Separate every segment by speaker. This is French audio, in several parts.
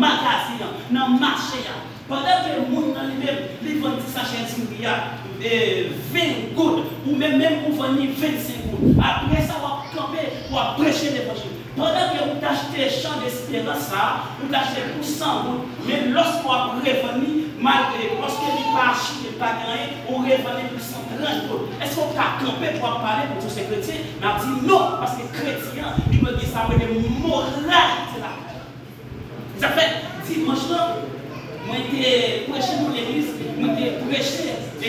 Speaker 1: magasin, dans le marché. Pendant que le monde dans lui-même, il vend 10 sachets de 20 gouttes, ou même vous vendez 25 gouttes. Après ça, vous camper pour prêcher l'évangile. Pendant que vous achetez champ d'espérance, vous achetez pour 100 gouttes, mais lorsque vous revenez, malgré, parce que vous pas acheté, pas gagné, vous revenez pour 130 gouttes. Est-ce que vous avez campé pour parler pour tous ces chrétiens? On a dit non, parce que les chrétiens, ils me disent ça, mais des moralités là. Ça fait dimanche là. Moi, j'ai prêché dans l'église, moi, j'ai prêché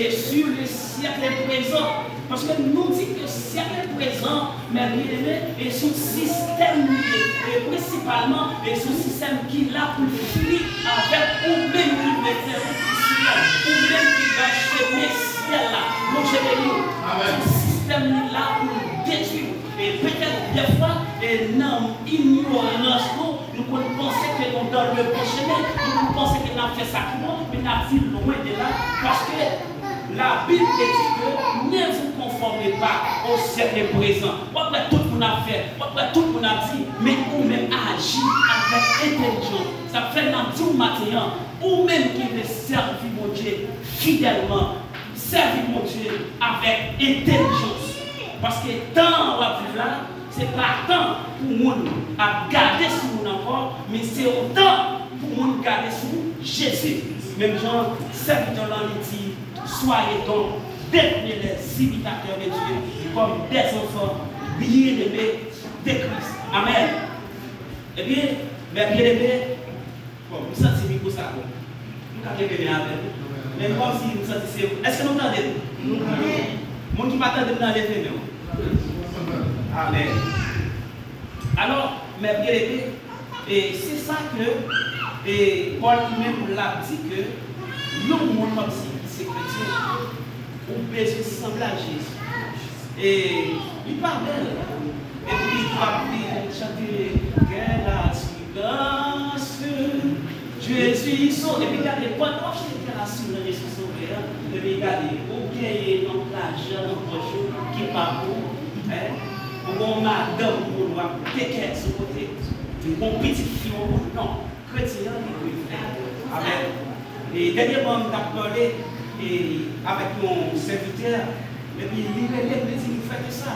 Speaker 1: sur le siècle présent. Parce que nous disons que le siècle présent, mais bien et son système, et principalement, et son système qui est là pour finir avec ou même qui veut faire ici, ou même qui va chez le ciel là. Donc, je vais dire, ce système est là pour détruire. Et peut-être des fois, dans l'ignorance, nous pensons que nous dans le bon chemin, nous pensons que nous avons fait ça, mais nous avons vu loin de là, parce que la Bible dit que ne vous conformez pas au siècle présent. Après tout le monde a fait, après tout le monde a dit, mais vous-même agissez avec intelligence. Ça fait dans tout matin, vous-même qui veut servir mon Dieu fidèlement, servir mon Dieu avec intelligence. Parce que tant on va vivre là, ce n'est pas tant pour nous à garder sur nous encore, mais c'est autant pour nous garder sur Jésus. Même Jean, serviteur là, il dit, soyez donc, devenez les imitateurs de Dieu, comme des enfants bien-aimés de Christ. Amen. Eh bien, mes bien-aimés, bon, vous sentez comme ça, vous avez bien avec nous. Même comme si vous sentez, est-ce que nous entendez? Nous qui m'attendent dans les veines. Amen. Alors, mes bien-aimés, c'est ça que Paul lui-même l'a dit que nous, comme si c'est chrétien, on peut se sembler à Jésus. Et il parle d'elle. Et puis il va chanter quelle assurance, Jésus sauve. Et puis regardez, pendant que quelle assurance Jésus sauve, et puis regardez, vous gagnez donc l'argent dans votre jour qui parcourt. Pour madame, pour nous, quelqu'un sur côté, pour petit fille, non, chrétien, il peut faire. Amen. Et dernièrement, on a parlé avec mon serviteur, et puis il m'a dit, vous faites ça.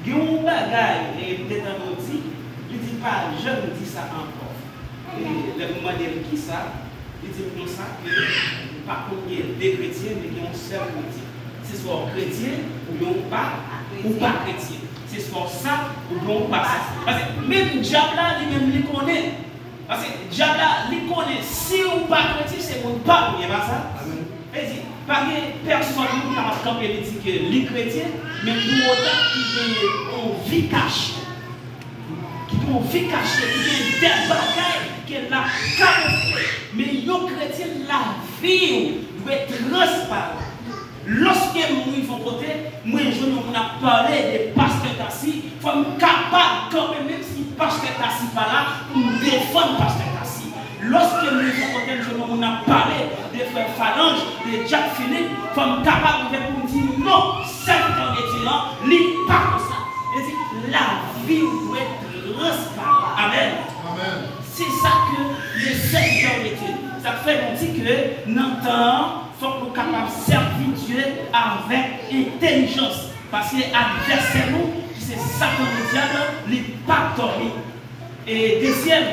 Speaker 1: Il y a un bagage, et peut-être un autre, il dit pas, je ne dis ça encore. Et le moment qui ça, il dit comme ça, que par contre, il y a des chrétiens, mais qui ont seul chrétien. C'est soit chrétien ou pas chrétien. C'est soit ça ou non pas ça. Parce que même le diable là, lui-même, il connaît. Parce que le diable là, il connaît. Si ou pas chrétien, c'est mon pas, il n'y a pas ça. Et dit, pas que personne qui a camper dit que les chrétiens, mais pour autant qui ont vie cachée. Qui ont vie cachée, qui ont des bagailles, qui ont la camouflée. Mais les chrétiens, la vie doit être transparente. Lorsque nous vont côté, moi je nous a parlé de pasteur Tassi, il faut être capable quand même si pasteur Tassi pas là, pour défendre pasteur Tassi. Lorsque nous vont côté, je nous a parlé de frère Phalange, de Jack Philippe, il faut être capable de dire non, serviteur de Dieu, il n'est pas comme ça. Il dit la vie doit être transparente. Amen. Amen. C'est ça que le serviteur de Dieu. Ça fait qu'on dit que dans le temps, il faut que nous soyons capables de servir Dieu avec intelligence. Parce que l'adversaire, c'est Satan le diable, il n'est pas dormi. Et deuxième,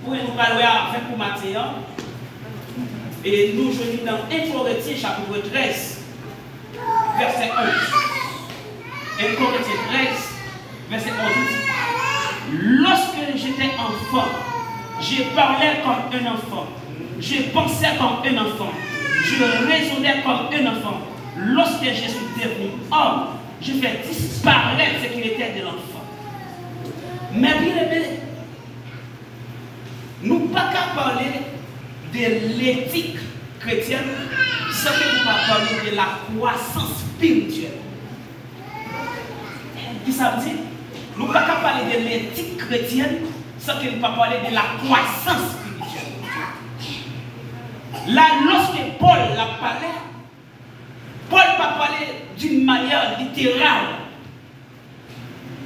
Speaker 1: pour nous parler avec vous matin, et nous jouons dans 1 Corinthiens chapitre 13, verset 11. 1 Corinthiens 13, verset 11. Lorsque j'étais enfant, je parlais comme un enfant, je pensais comme un enfant. Je raisonnais comme un enfant. Lorsque je suis devenu homme, je fais disparaître ce qui était de l'enfant. Mais bien aimé, nous ne pouvons pas parler de l'éthique chrétienne sans que nous ne parler de la croissance spirituelle. Qui ça veut dire? Nous ne pouvons pas parler de l'éthique chrétienne sans que nous ne parler de la croissance spirituelle. Là, lorsque Paul l'a parlé, Paul n'a pas parlé d'une manière littérale.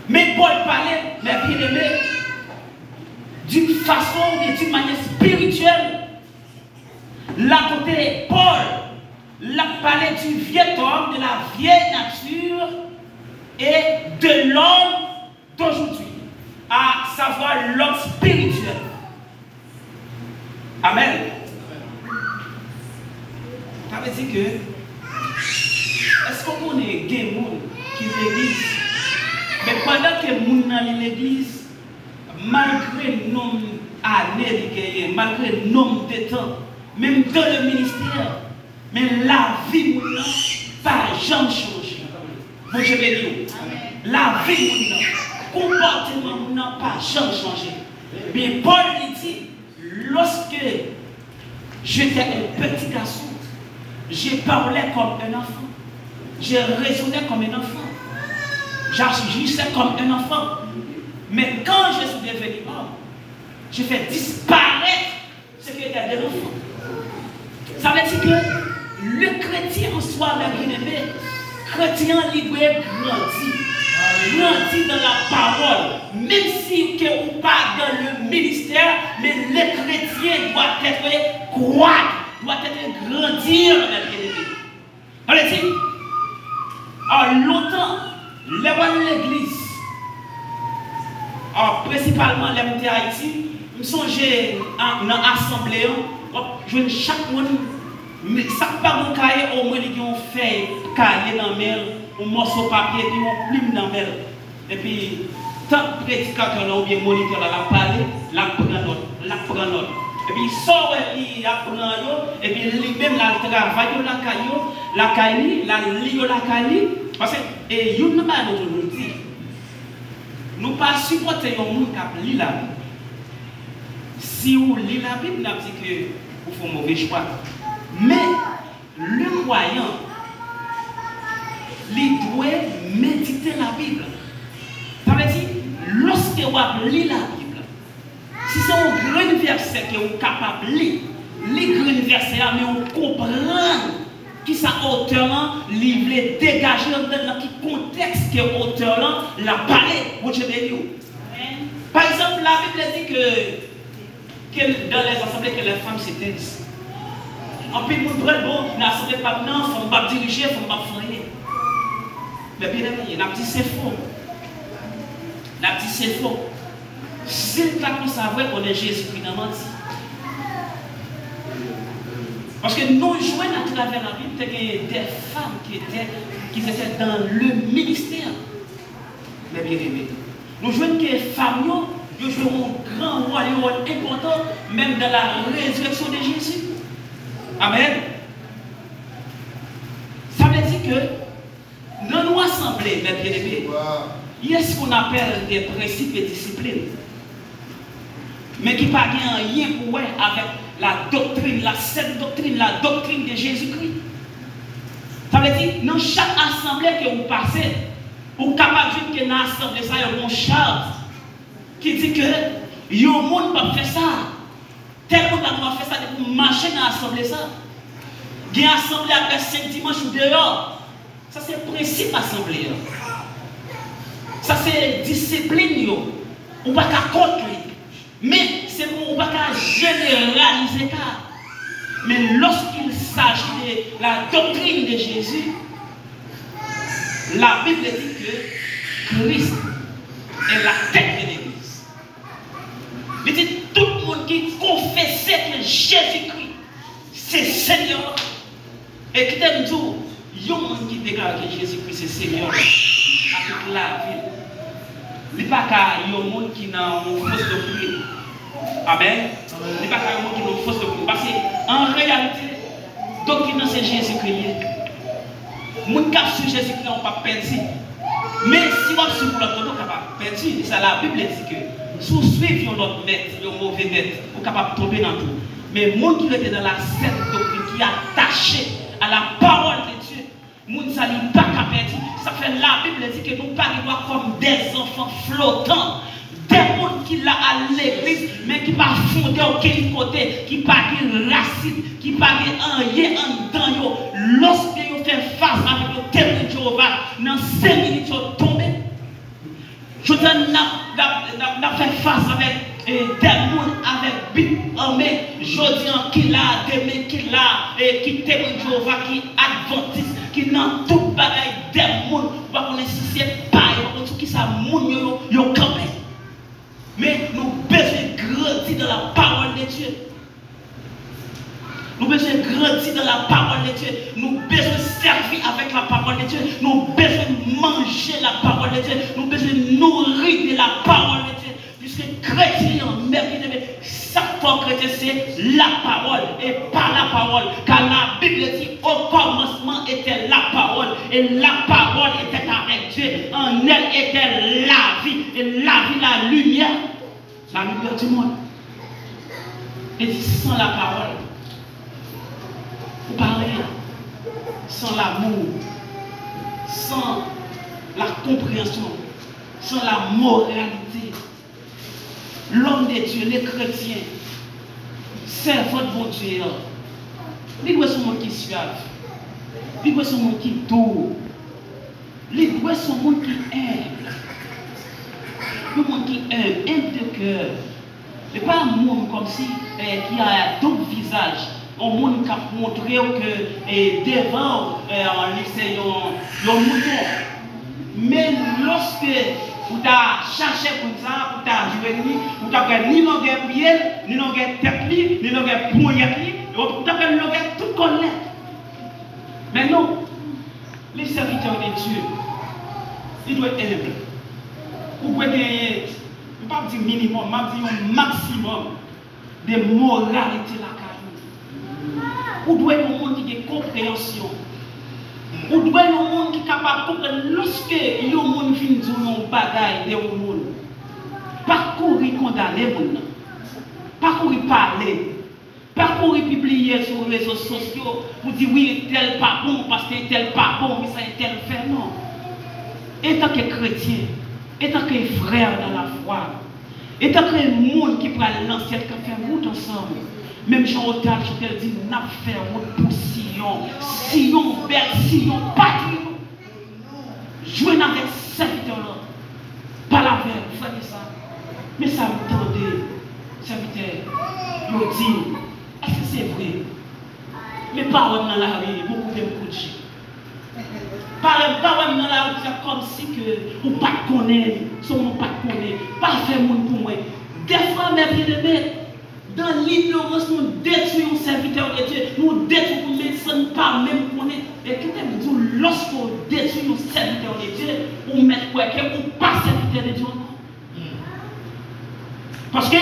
Speaker 1: Mais Paul parlait, mais bien aimé, d'une façon ou d'une manière spirituelle. Là, côté Paul, l'a parlé du vieux homme, de la vieille nature et de l'homme d'aujourd'hui, à savoir l'homme spirituel. Amen. Ça veut dire que, est-ce qu'on est des gens qui l'église? Mais pendant que les gens dans l'église, malgré le nombre d'années, malgré le nombre de temps, même dans le ministère, mais la vie n'a pas jamais changé. Bon, je vais dire, la vie n'a, le comportement n'a pas jamais changé. Mais Paul dit, lorsque j'étais un petit garçon, j'ai parlé comme un enfant, j'ai raisonné comme un enfant, j'agissais comme un enfant. Mais quand je suis devenu homme, je fais disparaître ce qui était de l'enfant. Ça veut dire que le chrétien en soi, même bien-aimé, chrétien libre grandit dans la parole, même si on n'est pas dans le ministère, mais le chrétien doit être croître, doit être grandir, même bien-aimé. On le dit, en longtemps, l'église, principalement les Haïti, je songeais dans l'assemblée, je chaque monde, mais ça pas mon cahier, au moins ils ont fait cahier dans la main, un morceau de papier, puis on plume dans la main. Et puis, tant que prédicateur ou bien moniteur la parler, la prend note. Et puis, il sort, il apprend, et puis lui-même, il travaille la cahier, la lit la cahier, parce que, et il y a une manière dont nous dit, nous ne pas supporter un monde qui lit la Bible. Si vous lisez la Bible, vous dit que vous faites un mauvais choix. Mais le croyant, il doit méditer la Bible. Ça veut dire, lorsque vous lisez la Bible, si c'est un grand verset que vous êtes capable de lire, les grands versets, mais on comprend qui ça auteur livre dégager dans quel contexte que auteur l'a parlé. Par exemple, la Bible dit que dans les assemblées que les femmes se taisent. En plus, nous prenons bon, l'assemblée pas non, il faut pas diriger, il faut pas faire. Mais bien aimé, la petite c'est faux. La petite c'est faux. Si le cas qu'on savait qu'on est Jésus-Christ dans menti. Parce que nous jouons à travers la Bible des femmes qui étaient dans le ministère. Mais bien aimé, nous jouons que les femmes jouent un grand rôle important, même dans la résurrection de Jésus. Amen. Ça veut dire que dans nos assemblées, mes bien-aimés, il y a ce qu'on appelle des principes et disciplines. Mais qui ne pas rien pour avec la doctrine, la sainte doctrine, la doctrine de Jésus-Christ. Ça veut dire, dans chaque assemblée que vous passez, vous êtes capable de dire que dans l'assemblée, il y a une charte qui dit que il y a un monde qui fait ça. Tel monde va faire ça pour marcher dans l'assemblée. Il y a une assemblée après 5 dimanches ou dehors. Ça, c'est le principe assemblée. Ça, c'est discipline. On ne va pas contre. Mais c'est pour on ne va pas généraliser ça. Mais lorsqu'il s'agit de la doctrine de Jésus, la Bible dit que Christ est la tête de l'Église. Il dit tout le monde qui confessait que Jésus-Christ, c'est Seigneur. Et qui t'aime dire, il y a un monde qui déclare que Jésus-Christ c'est Seigneur à toute la ville. Il n'y a pas qu'un monde qui n'a une fausse doctrine. Amen. Il n'y a pas qu'un monde qui n'a une fausse doctrine. Parce qu'en réalité, doctrine c'est Jésus-Christ. Les gens qui sont sur Jésus-Christ n'ont pas perdu. Mais si on suit l'autre, on n'est pas perdu. Ça, la Bible dit que si vous suivez notre maître, le mauvais maître, vous êtes capable de tomber dans tout. Mais les gens qui étaient dans la sainte doctrine, qui est attaché à la parole de Dieu, les gens ne sont pas capables. Ça fait la Bible dit que nous ne parlons pas comme des enfants flottants. Des gens qui sont à l'église, mais qui ne sont pas fondés aucun côté, qui ne sont pas racines, qui ne sont pas rien en dedans. Lorsque vous faites face avec le témoin de Jéhovah, dans 5 minutes, vous tombez. Je vous dis, fait face avec des gens avec bip en main, jodi en qui là, demain qui là, et qui témoigne Jéhovah, qui adventiste, qui dans tout bagaille des gens, pas connaître si c'est pas, pas qui ça moun yo campé. Mais nous besoin grandir dans la parole de Dieu. Nous besoin grandir dans la parole de Dieu. Nous besoin servir avec la parole de Dieu. Nous besoin manger la parole de Dieu. Nous besoin nourrir de la parole de Dieu. Puisque chrétien, même chaque fois chrétien, c'est la parole et pas la parole. Car la Bible dit au commencement était la parole. Et la parole était avec Dieu. En elle était la vie. Et la vie, la lumière. La lumière du monde. Et dit sans la parole. Pas rien, sans l'amour, sans la compréhension, sans la moralité. L'homme de Dieu, les chrétiens, c'est votre bon Dieu. Les doigts sont monde qui suivent, les doigts sont monde qui doux, les doigts sont monde qui aime, le monde qui aime de cœur. Mais pas un monde comme si qui a d'autres visages. On monde qui a montré que devant en lycée un mouton. Mais lorsque vous avez cherché comme ça, vous avez joué, vous avez ni longueur pied, ni longueur tête, ni longueur poignette, vous avez longueur tout connaître. Mais non, les serviteurs de Dieu, ils doivent être humbles. Vous pouvez gagner, je ne vais pas dire minimum, je vais dire un maximum de moralité là. Vous devez être un monde qui a compréhension. Vous devez être un monde qui est capable de comprendre lorsque il y a un monde qui vient dire un bagaille de un monde. Pas courir condamner les gens. Pas courir parler. Pas courir publier sur les réseaux sociaux pour dire oui, tel pas bon, parce que tel pas bon, mais ça est tel fait. Non. Étant que chrétien, étant que frère dans la foi, étant que monde qui prend l'ancien qui fait route ensemble. Même Jean-Otal, je te dis, n'a fait route pour Sion. Sion, belle Sion, patrie. Jouez avec serviteur-là. Pas la veille, vous faites ça. Mais ça me tendait, serviteur. Je dis, est-ce que c'est vrai? Mais paroles dans la rue, beaucoup de coucher. Paroles dans la rue, c'est comme si que vous ne connaissez pas, si vous ne connaissez pas, pas faire monde pour moi. Des fois, mes bien-aimés, dans l'ignorance, nous détruisons les serviteurs de Dieu, nous détruisons les médecins, pas même connaître. Et qui te dit, lorsqu'on détruit les serviteurs de Dieu, on met quoi? On pas serviteur de Dieu. Parce que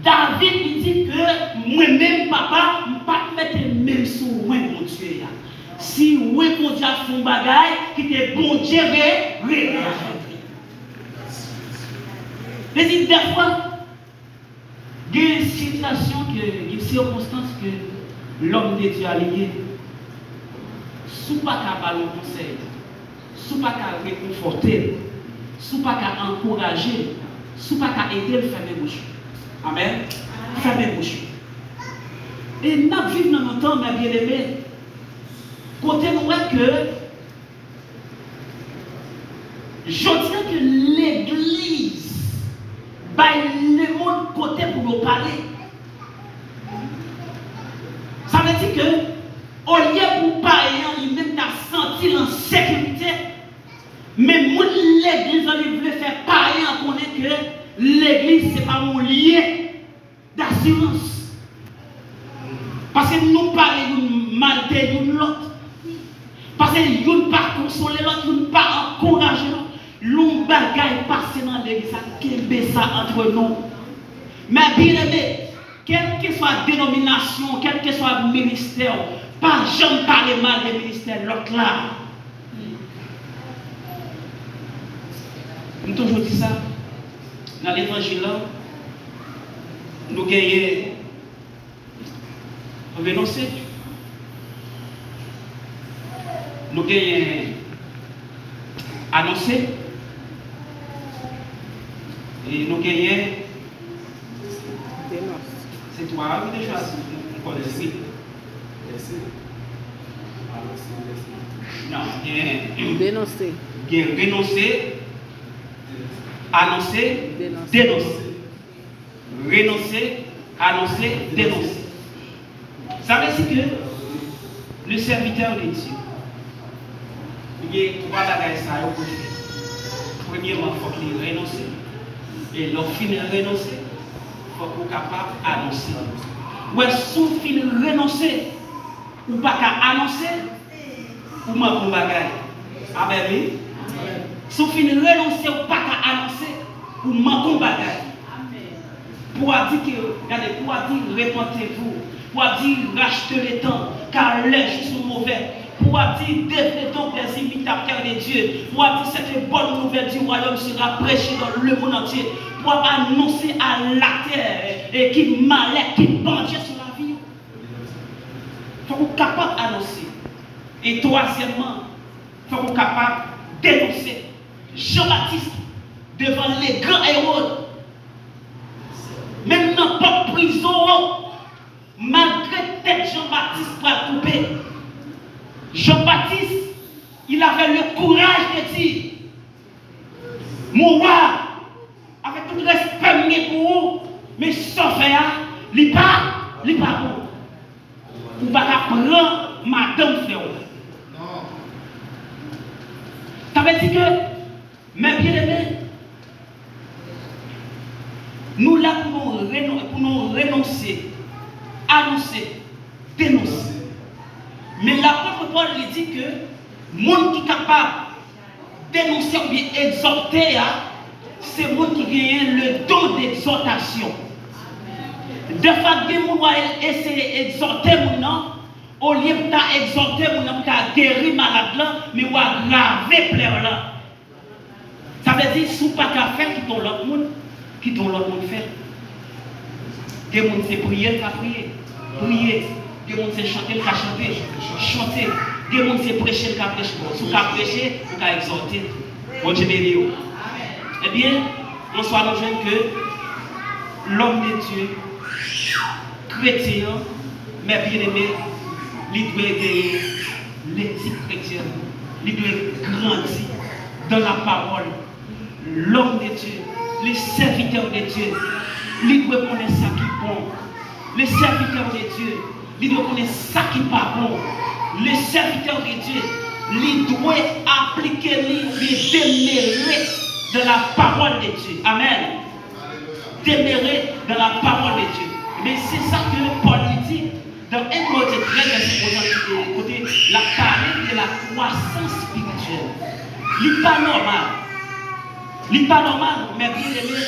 Speaker 1: David il dit que moi-même, papa, je ne peux pas mettre les mêmes sur moi, mon Dieu. Si oui, mon Dieu a fait un bagage, qui était bon Dieu, réagir. Mais des fois, il y a une situation, une circonstance que l'homme de Dieu a lié. Sous pas qu'à parler au conseil, sous pas qu'à réconforter, sous pas qu'à encourager, sous pas qu'à aider le fermer bouche. Amen. Fermer bouche. Et nous vivons dans notre temps, mes bien-aimés, côté nous que je dirais que l'église le monde côté pour nous parler. Ça veut dire que au lieu pour parler, il même senti l'insécurité, mais l'église veut faire parler en connaît que l'église c'est pas mon lien d'assurance. Parce que nous parlons d'une malté d'une l'autre. Parce que nous ne pas consoler l'autre, nous ne pas encourager l'autre. L'on bagaille passe dans l'église, ça kembe ça entre nous. Mais bien aimé, quelle que soit la dénomination, quel que soit le ministère, pas jamais parler mal des ministères, l'autre là. Nous toujours dit ça. Dans l'évangile, nous gagnons. On dénoncer. Nous gagnons annoncer. Et nous gagnons. C'est toi qui as choisi. On connaît ici. Non,
Speaker 2: dénoncer.
Speaker 1: Dénoncer. Annoncer. Dénoncer. renoncer, annoncer, dénoncer. Ça veut dire que le serviteur de Dieu, il y a trois bagages pour faire. Premièrement, il faut qu'il renonce. Et lorsqu'il renonce, il faut qu'il soit capable d'annoncer. Ou est-ce qu'il renonce, ou pas qu'à annoncer, ou manque de bagages. Ah ben oui. Si vous renoncer ou pas qu'à annoncer, ou manque de bagages. Pour dire que, regardez, pour dire répentez-vous, pour dire rachetez le temps, car les jours sont mauvais. Pour dire devenez donc des imitateurs de Dieu. Pour dire cette bonne nouvelle du royaume sera prêchée dans le monde entier. Pour annoncer à la terre et qui malheur, qui bandit sur la vie. Il faut qu'on soit capable d'annoncer. Et troisièmement, il faut qu'on soit capable de dénoncer. Jean-Baptiste, devant les grands héros, même dans pas prison, malgré tête Jean-Baptiste pour la couper. Jean-Baptiste, il avait le courage de dire, mon roi, avec tout le respect pour vous, mais sans faire, il n'est pas bon. Vous ne pouvez pas prendre madame frère. Ça veut dire que, mes bien-aimés, nous là pour nous renoncer, annoncer, dénoncer. Mais l'apôtre Paul lui dit que le monde qui est capable de dénoncer ou bien exhorter, c'est le monde qui gagne le don d'exhortation. De fois que nous essayer d'exhorter au lieu d'exhorter pour guérir malade, mais ou aggraver plaire là. Ça veut dire que si vous n'avez pas faire qui ton l'autre monde, qui ton l'autre monde fait. Des gens c'est prier, qu'à prier. Prier. Des gens c'est chanter, qu'à chanter. Chanter. Des gens c'est prêcher, qu'à prêcher. Si vous prêcher, vous qu'à exhorter. Bon Dieu béni. Eh bien, on soit nous jeunes que l'homme de Dieu, chrétien, mais bien aimé, il doit aider l'éthique chrétienne. Il doit grandir dans la parole. L'homme de Dieu, les serviteurs de Dieu, il doit connaître ça qui est bon. Les serviteurs de Dieu, il doit connaître ça qui n'est pas bon. Les serviteurs de Dieu, il doit appliquer, il démérer dans la parole de Dieu. Amen. Démérer dans la parole de Dieu. Mais c'est ça que Paul dit dans 1 Corinthiens 13, côté la parole de la croissance spirituelle. Il n'est pas normal. Il n'est pas normal, mais bien aimé.